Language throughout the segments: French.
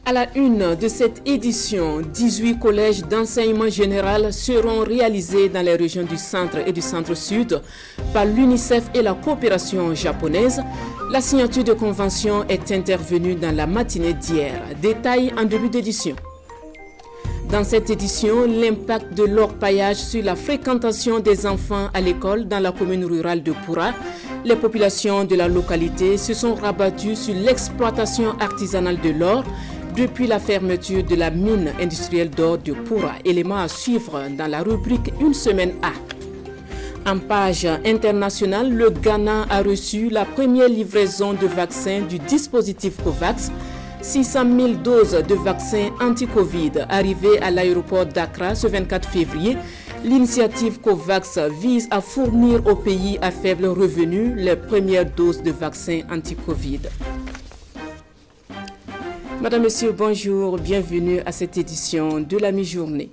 À la une de cette édition, 18 collèges d'enseignement général seront réalisés dans les régions du centre et du centre-sud par l'UNICEF et la coopération japonaise. La signature de convention est intervenue dans la matinée d'hier. Détail en début d'édition. Dans cette édition, l'impact de l'orpaillage sur la fréquentation des enfants à l'école dans la commune rurale de Poura. Les populations de la localité se sont rabattues sur l'exploitation artisanale de l'or depuis la fermeture de la mine industrielle d'or de Poura. Élément à suivre dans la rubrique Une semaine A. En page internationale, le Ghana a reçu la première livraison de vaccins du dispositif COVAX. 600 000 doses de vaccins anti-Covid arrivées à l'aéroport d'Accra ce 24 février. L'initiative COVAX vise à fournir aux pays à faible revenu les premières doses de vaccins anti-Covid. Madame, Monsieur, bonjour, bienvenue à cette édition de la mi-journée.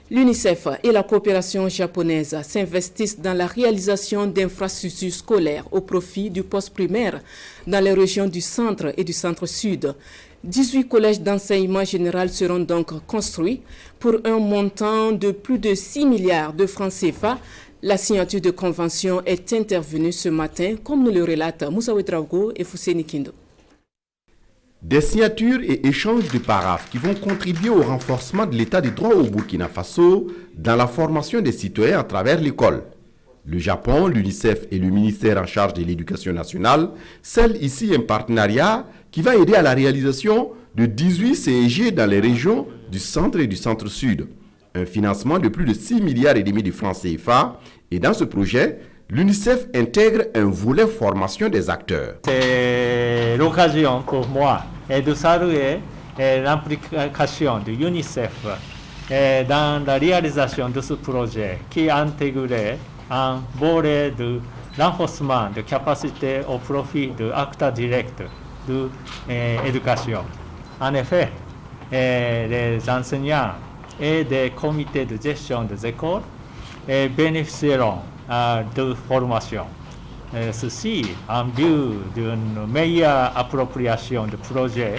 L'UNICEF et la coopération japonaise s'investissent dans la réalisation d'infrastructures scolaires au profit du post-primaire dans les régions du centre et du centre-sud. 18 collèges d'enseignement général seront donc construits pour un montant de plus de 6 milliards de francs CFA. La signature de convention est intervenue ce matin, comme nous le relatent Moussa Ouedraogo et Fousseni Kindo. Des signatures et échanges de paraphes qui vont contribuer au renforcement de l'état de droit au Burkina Faso dans la formation des citoyens à travers l'école. Le Japon, l'UNICEF et le ministère en charge de l'éducation nationale scellent ici un partenariat qui va aider à la réalisation de 18 CEG dans les régions du centre et du centre-sud. Un financement de plus de 6 milliards et demi de francs CFA. Et dans ce projet, l'UNICEF intègre un volet formation des acteurs. C'est l'occasion pour moi de saluer l'implication de l'UNICEF dans la réalisation de ce projet qui intègre un volet de renforcement de capacité au profit de acteurs directs de l'éducation. En effet, les enseignants et des comités de gestion des écoles bénéficieront de formation. Ceci en vue d'une meilleure appropriation du projet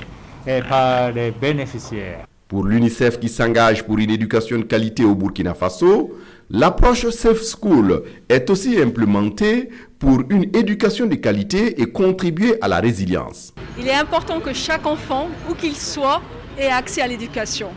par les bénéficiaires. Pour l'UNICEF qui s'engage pour une éducation de qualité au Burkina Faso, l'approche Safe School est aussi implémentée pour une éducation de qualité et contribuer à la résilience. Il est important que chaque enfant, où qu'il soit, ait accès à l'éducation.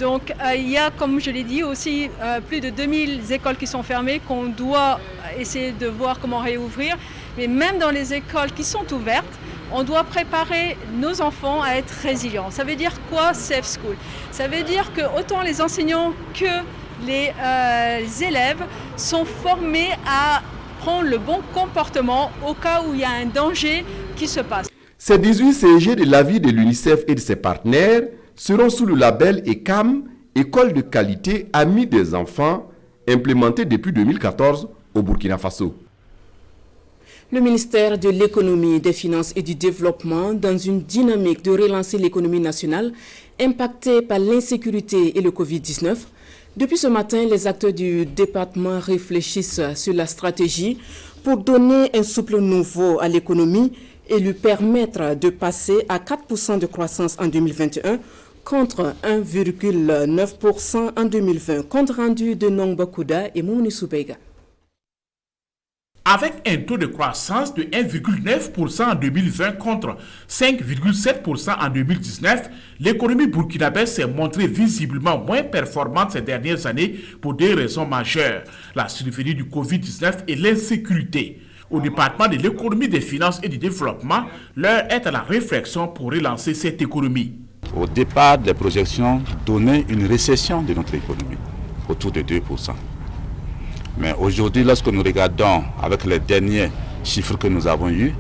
Donc il y a, comme je l'ai dit, aussi plus de 2000 écoles qui sont fermées qu'on doit essayer de voir comment réouvrir. Mais même dans les écoles qui sont ouvertes, on doit préparer nos enfants à être résilients. Ça veut dire quoi, Safe School? Ça veut dire que autant les enseignants que les élèves sont formés à prendre le bon comportement au cas où il y a un danger qui se passe. Ces 18 CEG de l'avis de l'UNICEF et de ses partenaires seront sous le label ECAM, École de qualité Amis des enfants, implémentée depuis 2014 au Burkina Faso. Le ministère de l'économie, des finances et du développement, dans une dynamique de relancer l'économie nationale impactée par l'insécurité et le Covid-19. Depuis ce matin, les acteurs du département réfléchissent sur la stratégie pour donner un souffle nouveau à l'économie et lui permettre de passer à 4% de croissance en 2021 contre 1,9% en 2020. Compte rendu de Nongba Kouda et Mouni Soubega. Avec un taux de croissance de 1,9% en 2020 contre 5,7% en 2019, l'économie burkinabèse s'est montrée visiblement moins performante ces dernières années pour des raisons majeures, la survenue du Covid-19 et l'insécurité. Au département de l'économie, des finances et du développement, l'heure est à la réflexion pour relancer cette économie. Au départ, les projections donnaient une récession de notre économie, autour de 2%. Mais aujourd'hui, lorsque nous regardons avec les derniers chiffres que nous avons eus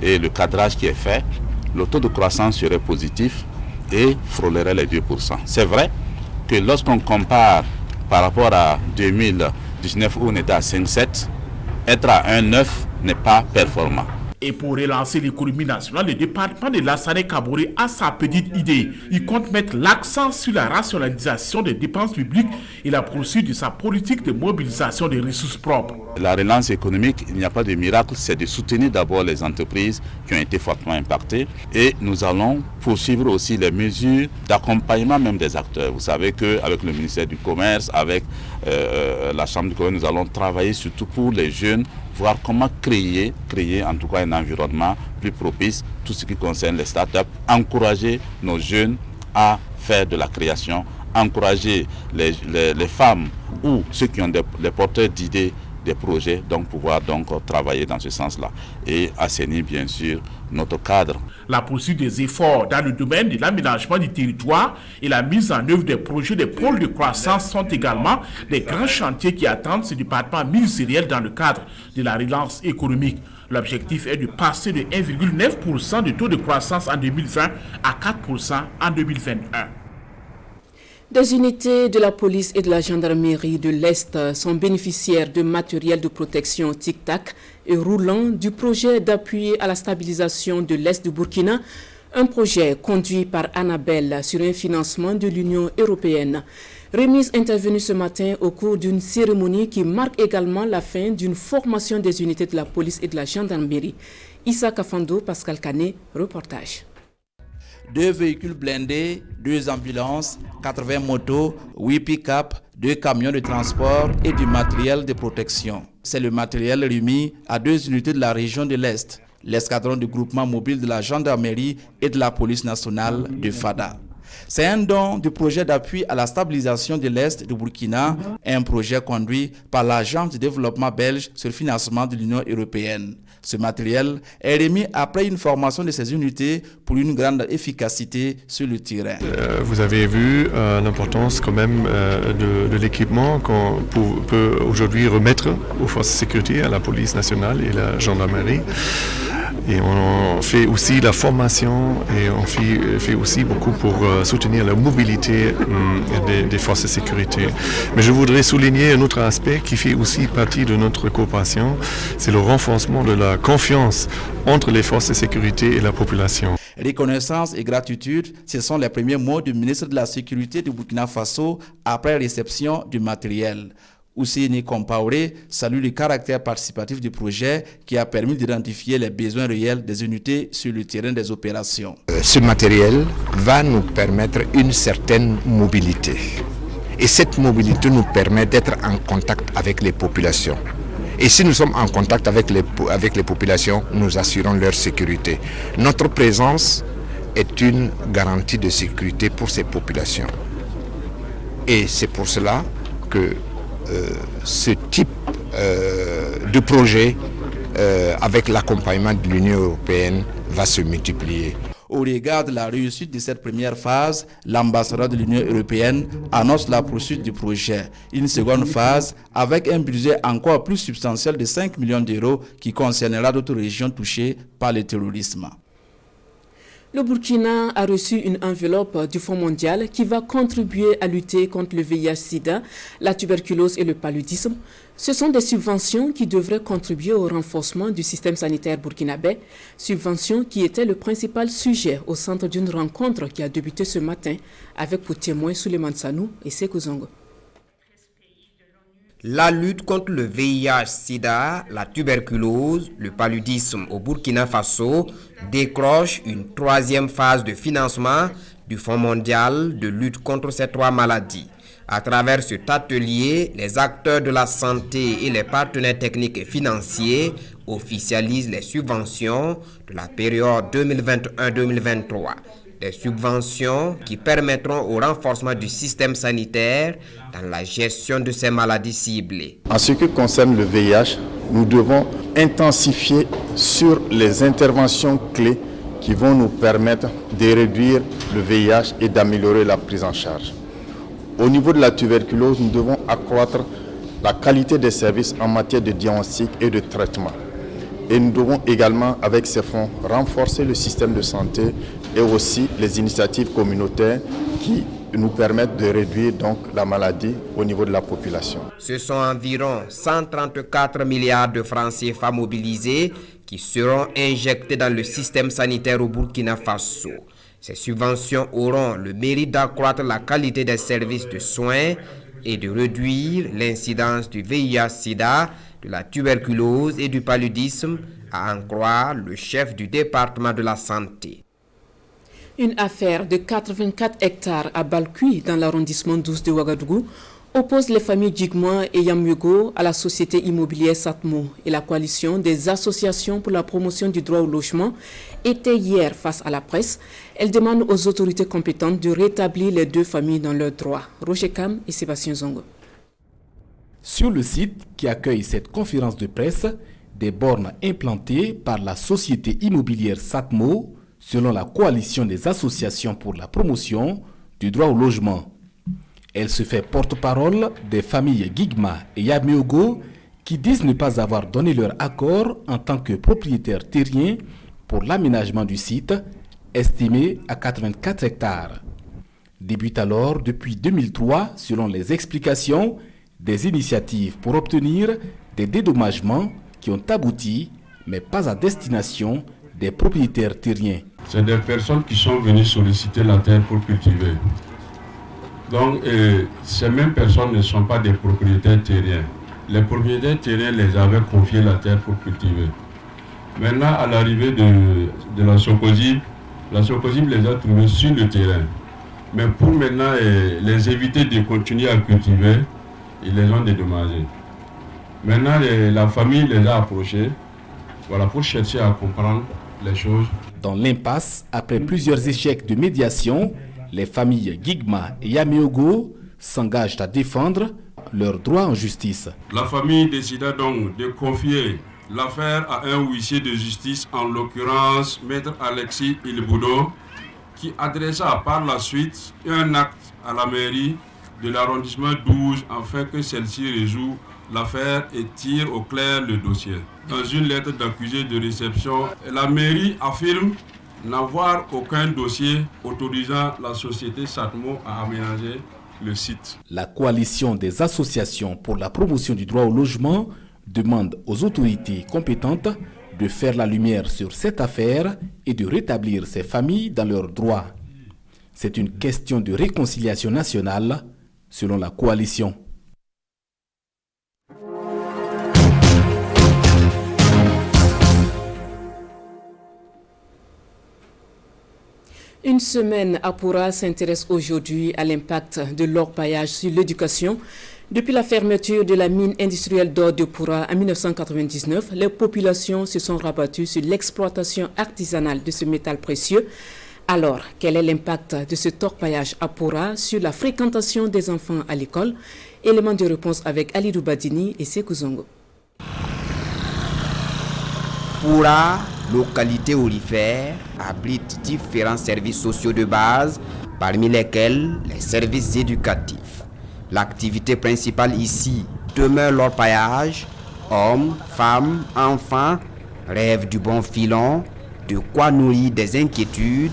et le cadrage qui est fait, le taux de croissance serait positif et frôlerait les 2%. C'est vrai que lorsqu'on compare par rapport à 2019 où on était à 5,7, être à 1,9 n'est pas performant. Et pour relancer l'économie nationale, le département de Lassana Kaboré a sa petite idée. Il compte mettre l'accent sur la rationalisation des dépenses publiques et la poursuite de sa politique de mobilisation des ressources propres. La relance économique, il n'y a pas de miracle, c'est de soutenir d'abord les entreprises qui ont été fortement impactées et nous allons poursuivre aussi les mesures d'accompagnement même des acteurs. Vous savez qu'avec le ministère du Commerce, avec la Chambre du commerce, nous allons travailler surtout pour les jeunes, voir comment créer en tout cas un environnement plus propice, tout ce qui concerne les startups, encourager nos jeunes à faire de la création, encourager les femmes ou ceux qui ont des porteurs d'idées, des projets, donc pouvoir donc travailler dans ce sens-là et assainir bien sûr notre cadre. La poursuite des efforts dans le domaine de l'aménagement du territoire et la mise en œuvre des projets de pôles de croissance sont également des grands chantiers qui attendent ce département ministériel dans le cadre de la relance économique. L'objectif est de passer de 1,9% de taux de croissance en 2020 à 4% en 2021. Des unités de la police et de la gendarmerie de l'Est sont bénéficiaires de matériel de protection tic-tac et roulant du projet d'appui à la stabilisation de l'Est du Burkina, un projet conduit par Annabelle sur un financement de l'Union européenne. Remise intervenue ce matin au cours d'une cérémonie qui marque également la fin d'une formation des unités de la police et de la gendarmerie. Issa Kafando, Pascal Canet, reportage. 2 véhicules blindés, 2 ambulances, 80 motos, 8 pick-up, 2 camions de transport et du matériel de protection. C'est le matériel remis à 2 unités de la région de l'Est, l'escadron du groupement mobile de la gendarmerie et de la police nationale de Fada. C'est un don du projet d'appui à la stabilisation de l'Est du Burkina, un projet conduit par l'Agence de développement belge sur financement de l'Union européenne. Ce matériel est remis après une formation de ces unités pour une grande efficacité sur le terrain. Vous avez vu l'importance quand même de l'équipement qu'on peut aujourd'hui remettre aux forces de sécurité, à la police nationale et la gendarmerie. Et on fait aussi la formation et on fait aussi beaucoup pour soutenir la mobilité des forces de sécurité. Mais je voudrais souligner un autre aspect qui fait aussi partie de notre coopération, c'est le renforcement de la confiance entre les forces de sécurité et la population. Reconnaissance et gratitude, ce sont les premiers mots du ministre de la Sécurité du Burkina Faso après réception du matériel. Ousseini Compaoré salue le caractère participatif du projet qui a permis d'identifier les besoins réels des unités sur le terrain des opérations. Ce matériel va nous permettre une certaine mobilité. Et cette mobilité nous permet d'être en contact avec les populations. Et si nous sommes en contact avec les populations, nous assurons leur sécurité. Notre présence est une garantie de sécurité pour ces populations. Et c'est pour cela que ce type de projet, avec l'accompagnement de l'Union européenne, va se multiplier. Au regard de la réussite de cette première phase, l'ambassadeur de l'Union européenne annonce la poursuite du projet. Une seconde phase avec un budget encore plus substantiel de 5 millions d'euros qui concernera d'autres régions touchées par le terrorisme. Le Burkina a reçu une enveloppe du Fonds mondial qui va contribuer à lutter contre le VIH-Sida, la tuberculose et le paludisme. Ce sont des subventions qui devraient contribuer au renforcement du système sanitaire burkinabé, subventions qui étaient le principal sujet au centre d'une rencontre qui a débuté ce matin avec pour témoins Souleymane Sanou et Sékou Zongo. La lutte contre le VIH-Sida, la tuberculose, le paludisme au Burkina Faso décroche une 3e phase de financement du Fonds mondial de lutte contre ces 3 maladies. À travers cet atelier, les acteurs de la santé et les partenaires techniques et financiers officialisent les subventions de la période 2021-2023. Des subventions qui permettront au renforcement du système sanitaire dans la gestion de ces maladies ciblées. En ce qui concerne le VIH, nous devons intensifier sur les interventions clés qui vont nous permettre de réduire le VIH et d'améliorer la prise en charge. Au niveau de la tuberculose, nous devons accroître la qualité des services en matière de diagnostic et de traitement. Et nous devons également, avec ces fonds, renforcer le système de santé et aussi les initiatives communautaires qui nous permettent de réduire donc la maladie au niveau de la population. Ce sont environ 134 milliards de francs CFA mobilisés qui seront injectés dans le système sanitaire au Burkina Faso. Ces subventions auront le mérite d'accroître la qualité des services de soins et de réduire l'incidence du VIH-Sida, de la tuberculose et du paludisme, à en croire le chef du département de la santé. Une affaire de 84 hectares à Balkui, dans l'arrondissement 12 de Ouagadougou, oppose les familles Djigma et Yamyugo à la société immobilière Satmo, et la coalition des associations pour la promotion du droit au logement était hier face à la presse. Elle demande aux autorités compétentes de rétablir les deux familles dans leurs droits. Roger Kam et Sébastien Zongo. Sur le site qui accueille cette conférence de presse, des bornes implantées par la société immobilière Satmo, selon la coalition des associations pour la promotion du droit au logement. Elle se fait porte-parole des familles Gigma et Yamyugo qui disent ne pas avoir donné leur accord en tant que propriétaires terriens pour l'aménagement du site, estimé à 84 hectares. Débutent alors depuis 2003, selon les explications, des initiatives pour obtenir des dédommagements qui ont abouti, mais pas à destination des propriétaires terriens. C'est des personnes qui sont venues solliciter la terre pour cultiver. Donc, ces mêmes personnes ne sont pas des propriétaires terriens. Les propriétaires terriens les avaient confié la terre pour cultiver. Maintenant, à l'arrivée de la Socosib les a trouvés sur le terrain. Mais pour maintenant les éviter de continuer à cultiver, ils les ont dédommagés. Maintenant, la famille les a approchés, pour chercher à comprendre les choses. Dans l'impasse, après plusieurs échecs de médiation, les familles Gigma et Yamyugo s'engagent à défendre leurs droits en justice. La famille décida donc de confier l'affaire à un huissier de justice, en l'occurrence Maître Alexis Ilboudo, qui adressa par la suite un acte à la mairie de l'arrondissement 12 afin que celle-ci résout l'affaire et tire au clair le dossier. Dans une lettre d'accusé de réception, la mairie affirme n'avoir aucun dossier autorisant la société Satmo à aménager le site. La coalition des associations pour la promotion du droit au logement demande aux autorités compétentes de faire la lumière sur cette affaire et de rétablir ces familles dans leurs droits. C'est une question de réconciliation nationale, selon la coalition. Une semaine à Poura s'intéresse aujourd'hui à l'impact de l'orpaillage sur l'éducation. Depuis la fermeture de la mine industrielle d'or de Poura en 1999, les populations se sont rabattues sur l'exploitation artisanale de ce métal précieux. Alors, quel est l'impact de ce orpaillage à Poura sur la fréquentation des enfants à l'école? Élément de réponse avec Alidou Badini et Sekou Zongo. Poura, localité aurifère, abrite différents services sociaux de base, parmi lesquels les services éducatifs. L'activité principale ici demeure l'orpaillage. Hommes, femmes, enfants rêvent du bon filon, de quoi nourrir des inquiétudes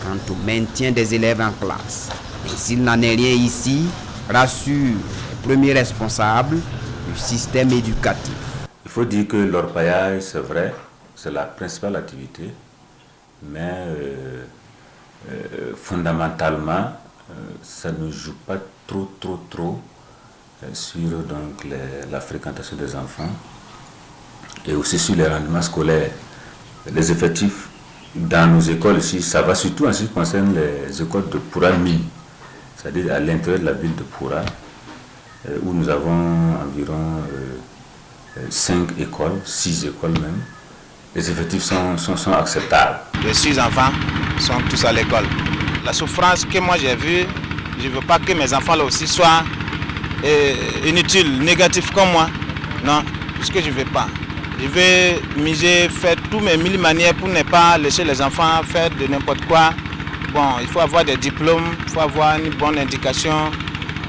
quant au maintien des élèves en classe. Mais s'il n'en est rien ici, rassure les premiers responsables du système éducatif. Il faut dire que l'orpaillage, c'est vrai, c'est la principale activité, mais fondamentalement, ça ne joue pas trop sur donc, la fréquentation des enfants et aussi sur les rendements scolaires. Les effectifs dans nos écoles ici, ça va surtout en ce qui concerne les écoles de Poura Mine, c'est-à-dire à l'intérieur de la ville de Poura, où nous avons environ 5 écoles, 6 écoles même. Les effectifs sont acceptables. Les 6 enfants sont tous à l'école. La souffrance que moi j'ai vue, je ne veux pas que mes enfants là aussi soient inutiles, négatifs comme moi. Non, ce que je ne veux pas. Je vais miser, faire toutes mes 1000 manières pour ne pas laisser les enfants faire de n'importe quoi. Bon, il faut avoir des diplômes, il faut avoir une bonne indication,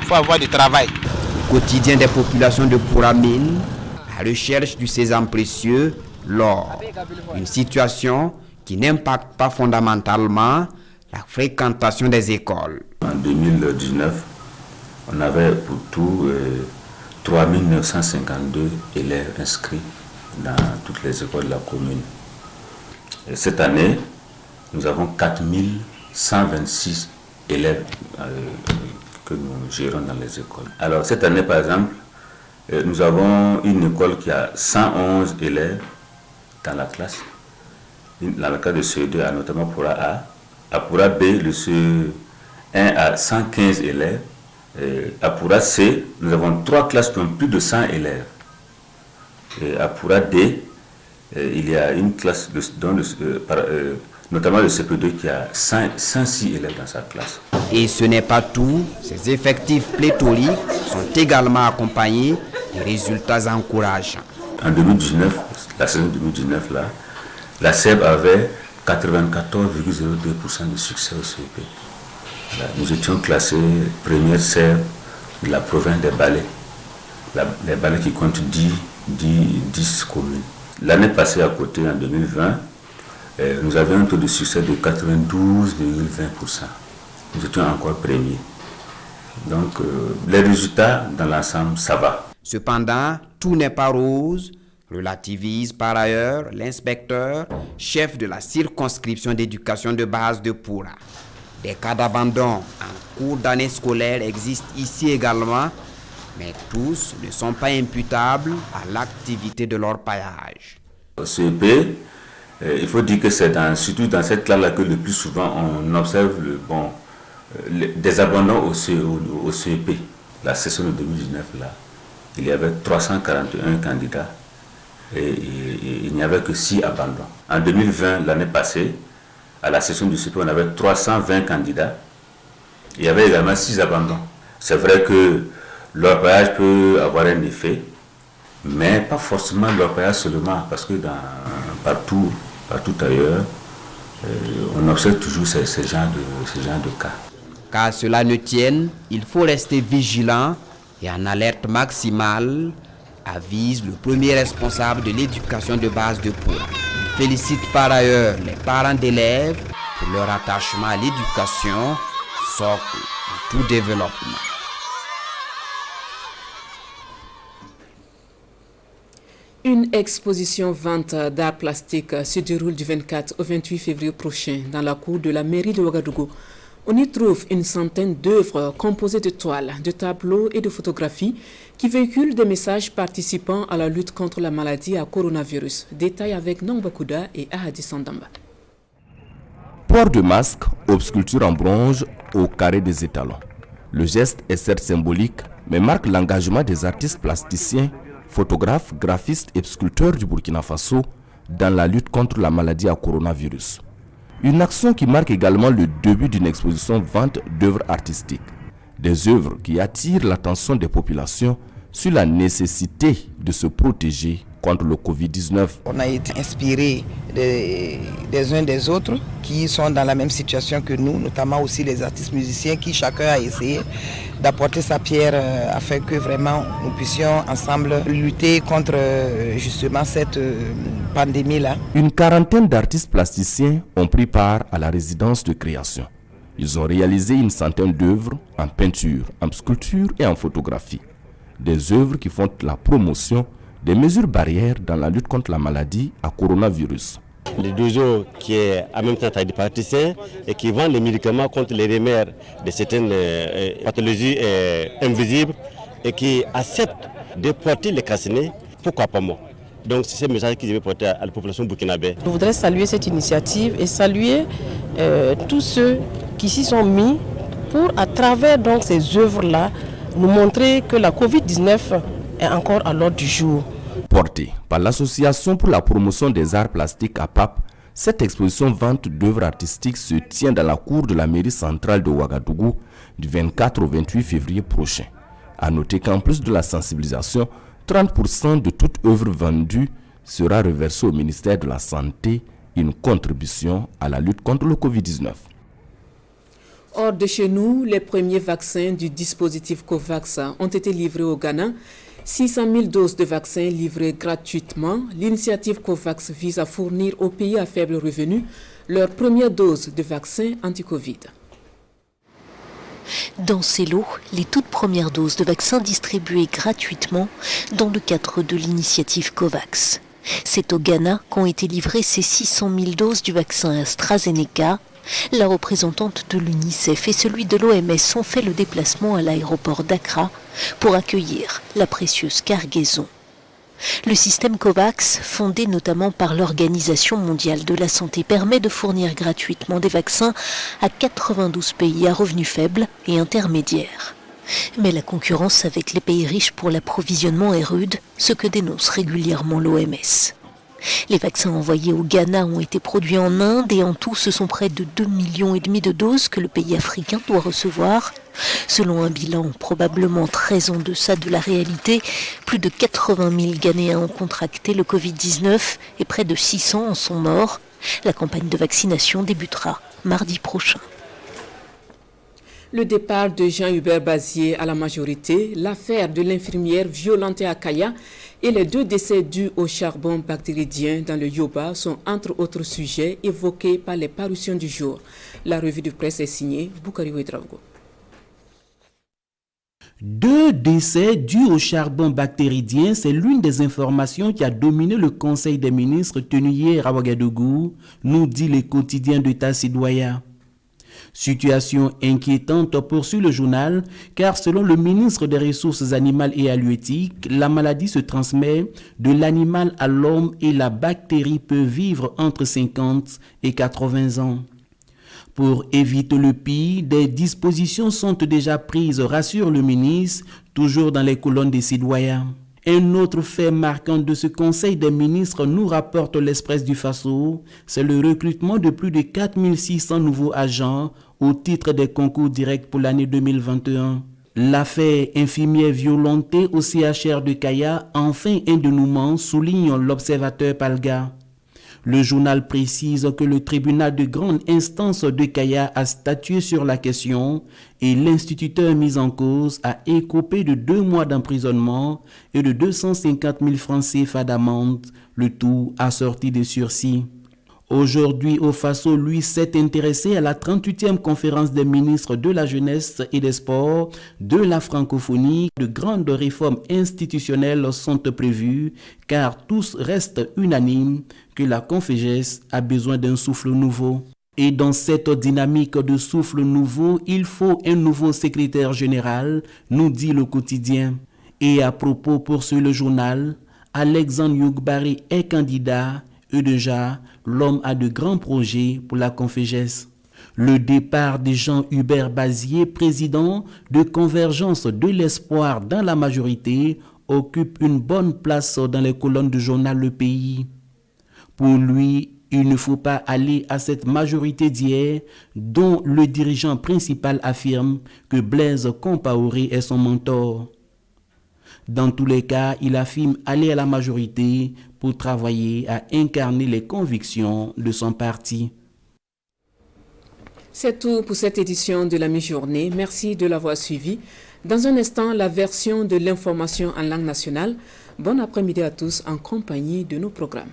il faut avoir du travail. Le quotidien des populations de Poura Mine, la recherche du sésame précieux, l'or. Une situation qui n'impacte pas fondamentalement la fréquentation des écoles. En 2019, on avait pour tout 3952 élèves inscrits dans toutes les écoles de la commune. Et cette année, nous avons 4126 élèves que nous gérons dans les écoles. Alors cette année, par exemple, nous avons une école qui a 111 élèves dans la classe. Dans le cas de CE2, a notamment pour A. À Pura B, le CE1 a 115 élèves. À Pura C, nous avons 3 classes qui ont plus de 100 élèves. Et à Pura D, il y a une classe, notamment le CP2, qui a 106 élèves dans sa classe. Et ce n'est pas tout, ces effectifs pléthoriques sont également accompagnés de résultats encourageants. En 2019, la saison 2019, là, la SEB avait 94,02% de succès au CEP. Là, nous étions classés première SEB de la province des Balais. Les Balais qui comptent 10 communes. L'année passée à côté, en 2020, nous avions un taux de succès de 92,20%. Nous étions encore premiers. Donc, les résultats dans l'ensemble, ça va. Cependant, tout n'est pas rose, relativise par ailleurs l'inspecteur, chef de la circonscription d'éducation de base de Pura. Des cas d'abandon en cours d'année scolaire existent ici également, mais tous ne sont pas imputables à l'activité de leur paillage. Au CEP, il faut dire que c'est surtout dans cette classe-là que le plus souvent on observe des abandons au CEP. La session de 2019, là, il y avait 341 candidats et il n'y avait que 6 abandons. En 2020, l'année passée, à la session du CEP, on avait 320 candidats. Il y avait également 6 abandons. C'est vrai que l'orpaillage peut avoir un effet, mais pas forcément l'orpaillage seulement, parce que partout ailleurs, on observe toujours ce genre de cas. Qu'à cela ne tienne, il faut rester vigilant et en alerte maximale, avise le premier responsable de l'éducation de base de Pura. Il félicite par ailleurs les parents d'élèves pour leur attachement à l'éducation, socle de tout développement. Une exposition vente d'art plastique se déroule du 24 au 28 février prochain dans la cour de la mairie de Ouagadougou. On y trouve une centaine d'œuvres composées de toiles, de tableaux et de photographies qui véhiculent des messages participant à la lutte contre la maladie à coronavirus. Détail avec Nongba Kouda et Ahadi Sandamba. Port de masque, sculpture en bronze au carré des étalons. Le geste est certes symbolique, mais marque l'engagement des artistes plasticiens, photographes, graphistes et sculpteurs du Burkina Faso dans la lutte contre la maladie à coronavirus. Une action qui marque également le début d'une exposition vente d'œuvres artistiques. Des œuvres qui attirent l'attention des populations sur la nécessité de se protéger contre le Covid-19. On a été inspirés des uns des autres qui sont dans la même situation que nous, notamment aussi les artistes musiciens qui chacun a essayé d'apporter sa pierre afin que vraiment nous puissions ensemble lutter contre justement cette pandémie-là. Une quarantaine d'artistes plasticiens ont pris part à la résidence de création. Ils ont réalisé une centaine d'œuvres en peinture, en sculpture et en photographie. Des œuvres qui font la promotion des mesures barrières dans la lutte contre la maladie à coronavirus. Le dojo qui est en même temps des praticiens et qui vend les médicaments contre les remèdes de certaines pathologies invisibles et qui accepte de porter les cassinés, pourquoi pas moi. Donc c'est ce message que je vais porter à la population burkinabé. Je voudrais saluer cette initiative et saluer tous ceux qui s'y sont mis pour, à travers donc, ces œuvres-là, nous montrer que la Covid-19 est encore à l'ordre du jour. Portée par l'Association pour la promotion des arts plastiques APAP, cette exposition vente d'œuvres artistiques se tient dans la cour de la mairie centrale de Ouagadougou du 24 au 28 février prochain. A noter qu'en plus de la sensibilisation, 30% de toute œuvre vendue sera reversée au ministère de la Santé, une contribution à la lutte contre le Covid-19. Hors de chez nous, les premiers vaccins du dispositif COVAX ont été livrés au Ghana. 600 000 doses de vaccins livrées gratuitement. L'initiative COVAX vise à fournir aux pays à faible revenu leur première dose de vaccin anti-Covid. Dans ces lots, les toutes premières doses de vaccins distribuées gratuitement dans le cadre de l'initiative COVAX. C'est au Ghana qu'ont été livrées ces 600 000 doses du vaccin AstraZeneca. La représentante de l'UNICEF et celui de l'OMS ont fait le déplacement à l'aéroport d'Accra pour accueillir la précieuse cargaison. Le système COVAX, fondé notamment par l'Organisation mondiale de la santé, permet de fournir gratuitement des vaccins à 92 pays à revenus faibles et intermédiaires. Mais la concurrence avec les pays riches pour l'approvisionnement est rude, ce que dénonce régulièrement l'OMS. Les vaccins envoyés au Ghana ont été produits en Inde et en tout, ce sont près de 2,5 millions de doses que le pays africain doit recevoir. Selon un bilan probablement très en deçà de la réalité, plus de 80 000 Ghanéens ont contracté le Covid-19 et près de 600 en sont morts. La campagne de vaccination débutera mardi prochain. Le départ de Jean-Hubert Bazier à la majorité, l'affaire de l'infirmière violentée à Kaya et les 2 décès dus au charbon bactérien dans le Yoba sont entre autres sujets évoqués par les parutions du jour. La revue de presse est signée Boukari Ouedraogo. 2 décès dus au charbon bactérien, c'est l'une des informations qui a dominé le Conseil des ministres tenu hier à Ouagadougou, nous dit le quotidien de Tassidouaya. Situation inquiétante poursuit le journal, car selon le ministre des Ressources animales et halieutiques, la maladie se transmet de l'animal à l'homme et la bactérie peut vivre entre 50 et 80 ans. Pour éviter le pire, des dispositions sont déjà prises, rassure le ministre, toujours dans les colonnes des citoyens. Un autre fait marquant de ce Conseil des ministres, nous rapporte l'Express du Faso, c'est le recrutement de plus de 4600 nouveaux agents au titre des concours directs pour l'année 2021. L'affaire infirmière violentée au CHR de Kaya, enfin un dénouement, souligne l'observateur Palga. Le journal précise que le tribunal de grande instance de Kaya a statué sur la question et l'instituteur mis en cause a écopé de 2 mois d'emprisonnement et de 250 000 francs CFA d'amende, le tout assorti de sursis. Aujourd'hui, au Faso, lui, s'est intéressé à la 38e conférence des ministres de la jeunesse et des sports de la francophonie. De grandes réformes institutionnelles sont prévues car tous restent unanimes que la Confégesse a besoin d'un souffle nouveau. Et dans cette dynamique de souffle nouveau, il faut un nouveau secrétaire général, nous dit le quotidien. Et à propos, poursuit le journal, Alexandre Yougbari est candidat. Et déjà, l'homme a de grands projets pour la Confégesse. Le départ de Jean-Hubert Bazier, président de Convergence de l'Espoir dans la majorité, occupe une bonne place dans les colonnes du journal Le Pays. Pour lui, il ne faut pas aller à cette majorité d'hier dont le dirigeant principal affirme que Blaise Compaoré est son mentor. Dans tous les cas, il affirme aller à la majorité pour travailler à incarner les convictions de son parti. C'est tout pour cette édition de la mi-journée. Merci de l'avoir suivi. Dans un instant, la version de l'information en langue nationale. Bon après-midi à tous en compagnie de nos programmes.